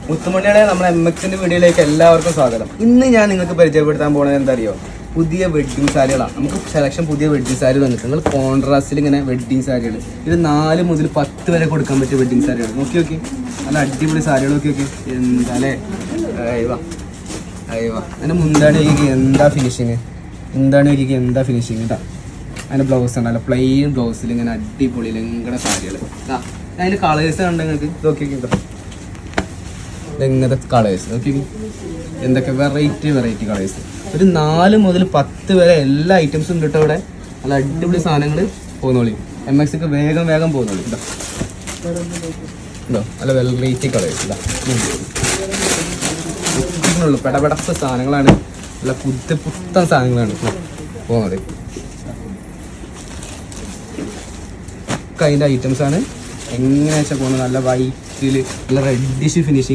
മുത്തുമണിയുടെ നമ്മുടെ MXന്റെ വീഡിയോയിലേക്ക് എല്ലാവർക്കും സ്വാഗതം. ഇന്ന് ഞാൻ നിങ്ങൾക്ക് പരിചയപ്പെടുത്താൻ പോകുന്നത് എന്താ അറിയോ, പുതിയ വെഡ്ഡിങ് സാരികളാണ്. നമുക്ക് സെലക്ഷൻ പുതിയ വെഡ്ഡിങ് സാരി വന്നിട്ട് നിങ്ങൾ കോൺട്രാസ്റ്റിൽ ഇങ്ങനെ വെഡ്ഡിങ് സാരികൾ, ഇത് 4 മുതൽ 10 വരെ കൊടുക്കാൻ പറ്റിയ വെഡ്ഡിങ് സാരികൾ. നോക്കി നല്ല അടിപൊളി സാരികൾ നോക്കി എന്താ അല്ലേ. അയവാ അതിൻ്റെ മുന്താണി നോക്കി എന്താ ഫിനിഷിങ്, എന്താ ഫിനിഷിങ് കേട്ടോ. അതിൻ്റെ ബ്ലൗസ് ഉണ്ടല്ലോ, പ്ലെയിൻ ബ്ലൗസിൽ ഇങ്ങനെ അടിപൊളി ഇങ്ങനെ സാരികൾ. അതിൻ്റെ കളേഴ്സ് കണ്ട് നിങ്ങൾക്ക് നോക്കി കേട്ടോ, ഇങ്ങനത്തെ കളേഴ്സ് നോക്കി എന്തൊക്കെ വെറൈറ്റി കളേഴ്സ്. ഒരു 4 മുതൽ 10 വരെ എല്ലാ ഐറ്റംസും ഉണ്ട് കേട്ടോ ഇവിടെ. നല്ല അടിപൊളി സാധനങ്ങൾ പോന്നോളി. MXക്ക് വേഗം പോന്നോളി കേട്ടോ. നല്ല വെറൈറ്റി കളേഴ്സ് ഉള്ളൂ. പെടപെടച്ച സാധനങ്ങളാണ്, നല്ല പുത്തൻ സാധനങ്ങളാണ് പോന്നോളി. ഒക്കെ അതിൻ്റെ ഐറ്റംസാണ്. എങ്ങനെ വെച്ചാൽ പോകുന്നത്, നല്ല വൈറ്റിൽ നല്ല റെഡിഷ് ഫിനിഷിങ്.